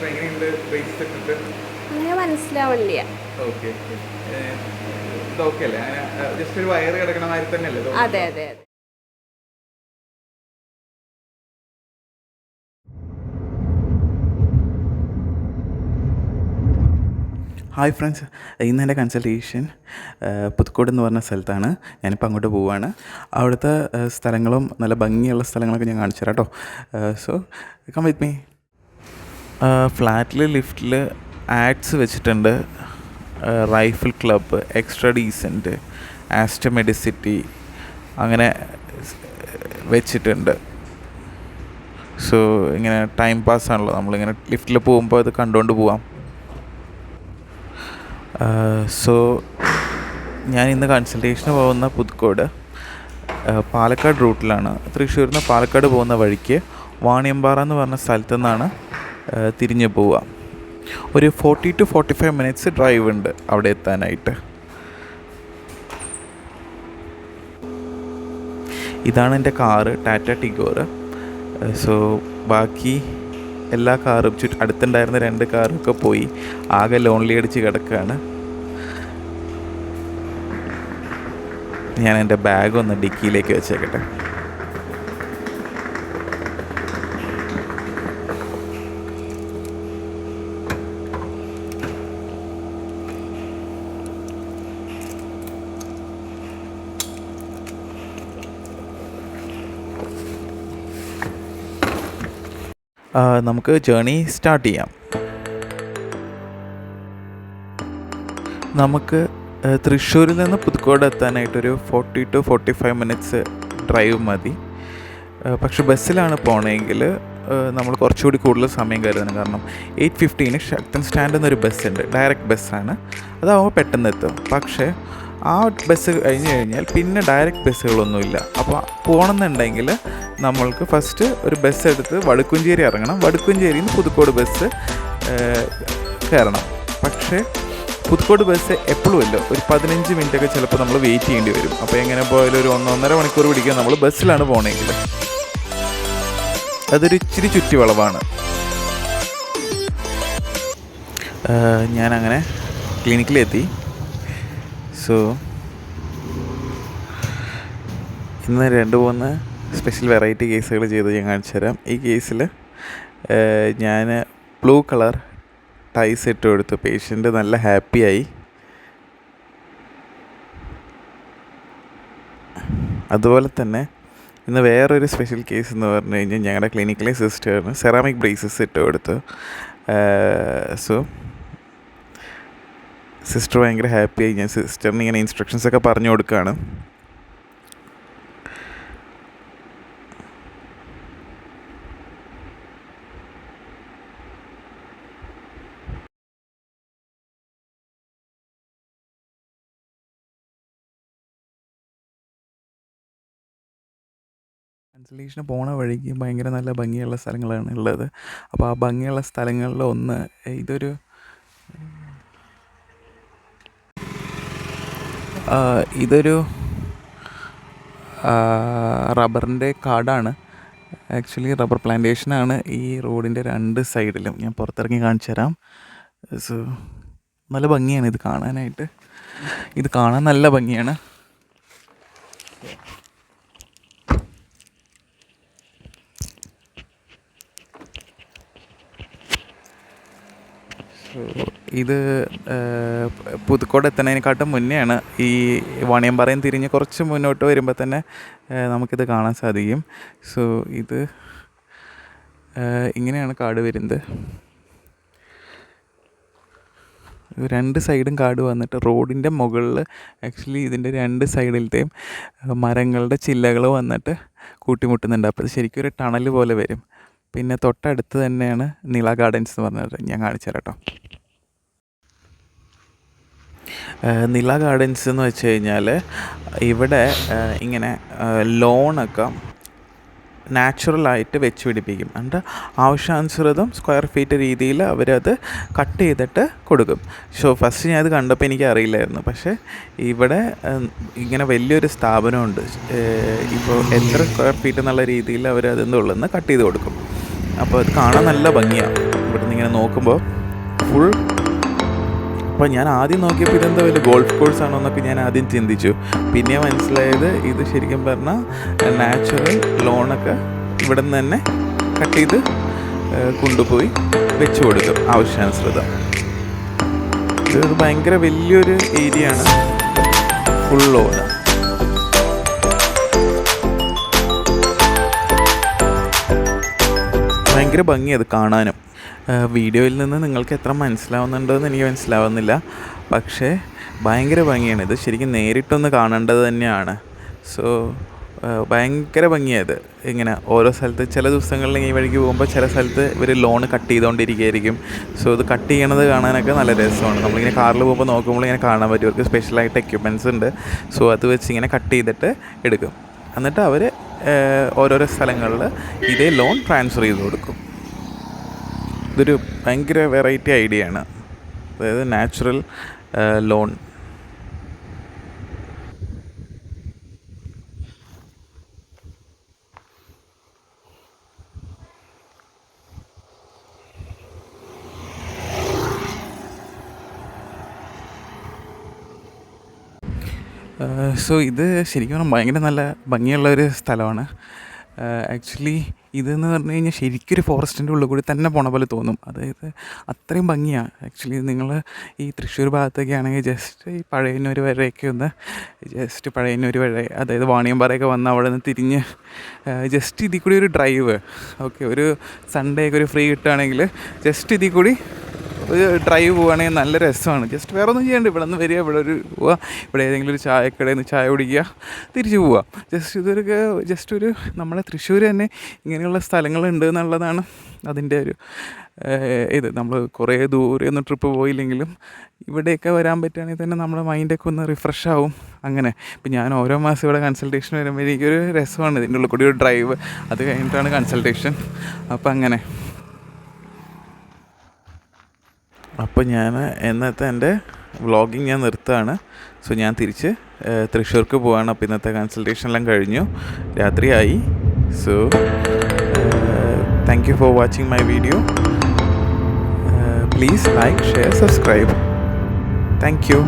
എങ്ങനെയുണ്ട് ബേസ് ഇട്ടിട്ട്? അങ്ങനെ മനസ്സിലാവണില്ല. ഓക്കെ, ഇതൊക്കെ അല്ലേ? അങ്ങനെ ജസ്റ്റ് ഒരു വയറ് കിടക്കണ മാതിരി തന്നെയല്ലേ? അതെ അതെ അതെ. ഹായ് ഫ്രണ്ട്സ്, ഇന്ന് എൻ്റെ കൺസൾട്ടേഷൻ പുതുക്കോട് എന്ന് പറഞ്ഞ സ്ഥലത്താണ്. ഞാനിപ്പോൾ അങ്ങോട്ട് പോവുകയാണ്. അവിടുത്തെ സ്ഥലങ്ങളും നല്ല ഭംഗിയുള്ള സ്ഥലങ്ങളൊക്കെ ഞാൻ കാണിച്ചു തരാം കേട്ടോ. So come with me. ഫ്ലാറ്റിൽ ലിഫ്റ്റിൽ ആഡ്സ് വെച്ചിട്ടുണ്ട്. Rifle club, extra decent, Aster Medcity അങ്ങനെ വെച്ചിട്ടുണ്ട്. സോ ഇങ്ങനെ ടൈം പാസ്സാണല്ലോ, നമ്മളിങ്ങനെ ലിഫ്റ്റിൽ പോകുമ്പോൾ ഇത് കണ്ടുകൊണ്ട് പോവാം. സോ ഞാൻ ഇന്ന് കൺസൾട്ടേഷന് പോകുന്ന പുതുക്കോട് പാലക്കാട് റൂട്ടിലാണ്. തൃശ്ശൂരിൽ നിന്ന് പാലക്കാട് പോകുന്ന വഴിക്ക് വാണിയമ്പാറ എന്ന് പറഞ്ഞ സ്ഥലത്തു നിന്നാണ് തിരിഞ്ഞ് പോവുക. ഒരു 40 to 45 മിനിറ്റ്സ് ഡ്രൈവ് ഉണ്ട് അവിടെ എത്താനായിട്ട്. ഇതാണ് എൻ്റെ കാറ്, ടാറ്റ ടിഗോറ്. സോ ബാക്കി എല്ലാ കാറും അടുത്തുണ്ടായിരുന്ന 2 കാറൊക്കെ പോയി ആകെ ലോൺലി അടിച്ച് കിടക്കുകയാണ്. ഞാൻ എൻ്റെ ബാഗ് ഒന്ന് ഡിക്കിയിലേക്ക് വെച്ചേക്കട്ടെ. നമുക്ക് ജേർണി സ്റ്റാർട്ട് ചെയ്യാം. നമുക്ക് തൃശ്ശൂരിൽ നിന്ന് പുതുക്കോട് എത്താനായിട്ടൊരു 40 to 45 മിനിറ്റ്സ് ഡ്രൈവ് മതി. പക്ഷെ ബസ്സിലാണ് പോകണമെങ്കിൽ നമ്മൾ കുറച്ചുകൂടി കൂടുതൽ സമയം കരുതണം. കാരണം 8:15 ശക്തൻ സ്റ്റാൻഡ് എന്നൊരു ബസ്സുണ്ട്, ഡയറക്റ്റ് ബസ്സാണ്. അതാവുമ്പോൾ പെട്ടെന്ന് എത്തും. പക്ഷേ ആ ബസ് കഴിഞ്ഞ് കഴിഞ്ഞാൽ പിന്നെ ഡയറക്റ്റ് ബസ്സുകളൊന്നുമില്ല. അപ്പോൾ പോകണമെന്നുണ്ടെങ്കിൽ നമ്മൾക്ക് ഫസ്റ്റ് ഒരു ബസ് എടുത്ത് വടുക്കുംചേരി ഇറങ്ങണം. വടുക്കുംചേരിയിൽ നിന്ന് പുതുക്കോട് ബസ് കയറണം. പക്ഷേ പുതുക്കോട് ബസ് എപ്പോഴും ഇല്ല, ഒരു 15 മിനിറ്റൊക്കെ ചിലപ്പോൾ നമ്മൾ വെയിറ്റ് ചെയ്യേണ്ടി വരും. അപ്പോൾ എങ്ങനെ പോയാലും ഒരു 1-1.5 മണിക്കൂർ പിടിക്കുക നമ്മൾ ബസ്സിലാണ് പോകണമെങ്കിൽ. അതൊരു ഇച്ചിരി ചുറ്റിവളവാണ്. ഞാനങ്ങനെ ക്ലിനിക്കിലെത്തി. സോ ഇന്ന് 2-3 സ്പെഷ്യൽ വെറൈറ്റി കേസുകൾ ചെയ്ത് ഞാൻ കാണിച്ചു തരാം. ഈ കേസിൽ ഞാൻ ബ്ലൂ കളർ ടൈസ് ഇട്ട് കൊടുത്തു. പേഷ്യൻ്റ് നല്ല ഹാപ്പിയായി. അതുപോലെ തന്നെ ഇന്ന് വേറൊരു സ്പെഷ്യൽ കേസ് എന്ന് പറഞ്ഞു കഴിഞ്ഞാൽ ഞങ്ങളുടെ ക്ലിനിക്കിലെ സിസ്റ്ററിന് സെറാമിക് ബ്രേസസ് ഇട്ട് കൊടുത്തു. സോ സിസ്റ്റർ ഭയങ്കര ഹാപ്പിയായി. ഞാൻ സിസ്റ്ററിന് ഇങ്ങനെ ഇൻസ്ട്രക്ഷൻസൊക്കെ പറഞ്ഞു കൊടുക്കുകയാണ്. കൺസൾട്ടേഷന് പോണ വഴിക്ക് ഭയങ്കര നല്ല ഭംഗിയുള്ള സ്ഥലങ്ങളാണ് ഉള്ളത്. അപ്പോൾ ആ ഭംഗിയുള്ള സ്ഥലങ്ങളിൽ ഒന്ന് ഇതൊരു റബ്ബറിൻ്റെ കാടാണ്. ആക്ച്വലി റബ്ബർ പ്ലാന്റേഷനാണ് ഈ റോഡിൻ്റെ 2 സൈഡിലും. ഞാൻ പുറത്തിറങ്ങി കാണിച്ചു തരാം. സോ നല്ല ഭംഗിയാണ് ഇത് കാണാനായിട്ട്. ഇത് കാണാൻ നല്ല ഭംഗിയാണ്. ഇത് പുതുക്കോട് എത്തുന്നതിനെക്കാട്ടും മുന്നെയാണ്. ഈ വാണിയമ്പാറയും തിരിഞ്ഞ് കുറച്ച് മുന്നോട്ട് വരുമ്പോൾ തന്നെ നമുക്കിത് കാണാൻ സാധിക്കും. സോ ഇത് ഇങ്ങനെയാണ് കാട് വരുന്നത്. 2 സൈഡും കാട് വന്നിട്ട് റോഡിൻ്റെ മുകളിൽ ആക്ച്വലി ഇതിൻ്റെ 2 സൈഡിലത്തെയും മരങ്ങളുടെ ചില്ലകൾ വന്നിട്ട് കൂട്ടിമുട്ടുന്നുണ്ട്. അപ്പോൾ ഇത് ശരിക്കും ഒരു ടണൽ പോലെ വരും. പിന്നെ തൊട്ടടുത്ത് തന്നെയാണ് നീള ഗാർഡൻസ് എന്ന് പറഞ്ഞത്. ഞാൻ കാണിച്ചു തരാം കേട്ടോ. നില ഗാർഡൻസ് എന്ന് വെച്ച് കഴിഞ്ഞാൽ ഇവിടെ ഇങ്ങനെ ലോണൊക്കെ നാച്ചുറലായിട്ട് വെച്ച് പിടിപ്പിക്കും. എന്നിട്ട് ആവശ്യാനുസൃതം സ്ക്വയർ ഫീറ്റ് രീതിയിൽ അവരത് കട്ട് ചെയ്തിട്ട് കൊടുക്കും. സോ ഫസ്റ്റ് ഞാനത് കണ്ടപ്പോൾ എനിക്ക് അറിയില്ലായിരുന്നു. പക്ഷേ ഇവിടെ ഇങ്ങനെ വലിയൊരു സ്ഥാപനമുണ്ട്. ഇപ്പോൾ എത്ര സ്ക്വയർ ഫീറ്റ് എന്നുള്ള രീതിയിൽ അവരതിൻ്റെ ഉള്ളിൽ നിന്ന് കട്ട് ചെയ്ത് കൊടുക്കും. അപ്പോൾ അത് കാണാൻ നല്ല ഭംഗിയാണ്. ഇവിടെ നിന്ന് ഇങ്ങനെ നോക്കുമ്പോൾ ഫുൾ. അപ്പോൾ ഞാൻ ആദ്യം നോക്കിയപ്പോൾ ഇതെന്താ വലിയ ഗോൾഫ് കോഴ്സ് ആണോ എന്നൊക്കെ ഞാൻ ആദ്യം ചിന്തിച്ചു. പിന്നെ മനസ്സിലായത് ഇത് ശരിക്കും പറഞ്ഞാൽ നാച്ചുറൽ ലോണൊക്കെ ഇവിടെ നിന്ന് തന്നെ കട്ട് ചെയ്ത് കൊണ്ടുപോയി വെച്ച് കൊടുക്കും ആവശ്യാനുസൃതം. ഇത് ഭയങ്കര വലിയൊരു ഏരിയ ആണ്, ഫുൾ ലോണ്. ഭയങ്കര ഭംഗിയത് കാണാനും. വീഡിയോയിൽ നിന്ന് നിങ്ങൾക്ക് എത്ര മനസ്സിലാവുന്നുണ്ടോയെന്ന് എനിക്ക് മനസ്സിലാവുന്നില്ല, പക്ഷേ ഭയങ്കര ഭംഗിയാണ്. ഇത് ശരിക്കും നേരിട്ടൊന്ന് കാണേണ്ടത് തന്നെയാണ്. സോ ഭയങ്കര ഭംഗിയായത്. ഇങ്ങനെ ഓരോ സ്ഥലത്ത് ചില ദിവസങ്ങളിൽ ഈ വഴിക്ക് പോകുമ്പോൾ ചില സ്ഥലത്ത് ഇവർ ലോണ് കട്ട് ചെയ്തുകൊണ്ടിരിക്കുകയായിരിക്കും. സോ ഇത് കട്ട് ചെയ്യണത് കാണാനൊക്കെ നല്ല രസമാണ്. നമ്മളിങ്ങനെ കാറിൽ പോകുമ്പോൾ നോക്കുമ്പോൾ ഇങ്ങനെ കാണാൻ പറ്റും. അവർക്ക് സ്പെഷ്യലായിട്ട് എക്യുപ്മെൻറ്റ്സ് ഉണ്ട്. സോ അത് വെച്ച് ഇങ്ങനെ കട്ട് ചെയ്തിട്ട് എടുക്കും. എന്നിട്ട് അവർ ഓരോരോ സ്ഥലങ്ങളിൽ ഇതേ ലോൺ ട്രാൻസ്ഫർ ചെയ്ത് കൊടുക്കും. ഇതൊരു ഭയങ്കര വെറൈറ്റി ഐഡിയ ആണ്, അതായത് നാച്ചുറൽ ലോൺ. സോ ഇത് ശരിക്കും ഭയങ്കര നല്ല ഭംഗിയുള്ളൊരു സ്ഥലമാണ്. ആക്ച്വലി ഇതെന്ന് പറഞ്ഞു കഴിഞ്ഞാൽ ശരിക്കൊരു ഫോറസ്റ്റിൻ്റെ ഉള്ളിൽ കൂടി തന്നെ പോണ പോലെ തോന്നും. അതായത് അത്രയും ഭംഗിയാണ്. ആക്ച്വലി നിങ്ങൾ ഈ തൃശ്ശൂർ ഭാഗത്തൊക്കെ ആണെങ്കിൽ ജസ്റ്റ് ഈ പഴയന്നൂർ വരെയൊക്കെ ഒന്ന് ജസ്റ്റ് പഴയന്നൂർ വരെ, അതായത് വാണിയമ്പാറയൊക്കെ വന്ന് അവിടെ നിന്ന് തിരിഞ്ഞ് ജസ്റ്റ് ഇതിൽ കൂടി ഒരു ഡ്രൈവ്, ഓക്കെ, ഒരു സൺഡേ ഒക്കെ ഒരു ഫ്രീ കിട്ടുകയാണെങ്കിൽ ജസ്റ്റ് ഇതിൽ കൂടി ഒരു ഡ്രൈവ് പോവുകയാണെങ്കിൽ നല്ല രസമാണ്. ജസ്റ്റ് വേറെ ഒന്നും ചെയ്യണ്ട, ഇവിടെ നിന്ന് വരിക, ഇവിടെ ഒരു പോവുക, ഇവിടെ ഏതെങ്കിലും ഒരു ചായക്കടയിൽ നിന്ന് ചായ കുടിക്കുക, തിരിച്ച് പോവുക. ജസ്റ്റ് ഒരു നമ്മളെ തൃശ്ശൂർ തന്നെ ഇങ്ങനെയുള്ള സ്ഥലങ്ങളുണ്ട് എന്നുള്ളതാണ് അതിൻ്റെ ഒരു ഇത്. നമ്മൾ കുറേ ദൂരെ ഒന്നും ട്രിപ്പ് പോയില്ലെങ്കിലും ഇവിടെയൊക്കെ വരാൻ പറ്റുകയാണെങ്കിൽ തന്നെ നമ്മുടെ മൈൻഡൊക്കെ ഒന്ന് റിഫ്രഷ് ആവും. അങ്ങനെ ഇപ്പം ഞാൻ ഓരോ മാസം ഇവിടെ കൺസൾട്ടേഷൻ വരുമ്പോൾ എനിക്കൊരു രസമാണ്. ഇതിൻ്റെ ഉള്ളിൽ കൂടി ഒരു ഡ്രൈവ്, അത് കഴിഞ്ഞിട്ടാണ് കൺസൾട്ടേഷൻ. അപ്പം അങ്ങനെ. അപ്പോൾ ഞാൻ ഇന്നത്തെ എൻ്റെ വ്ളോഗിങ് ഞാൻ നിർത്തുകയാണ്. സോ ഞാൻ തിരിച്ച് തൃശ്ശൂർക്ക് പോവാണ്. അപ്പോൾ ഇന്നത്തെ കൺസൾട്ടേഷനെല്ലാം കഴിഞ്ഞു, രാത്രിയായി. So thank you for watching my video. Please like, share, subscribe. Thank you.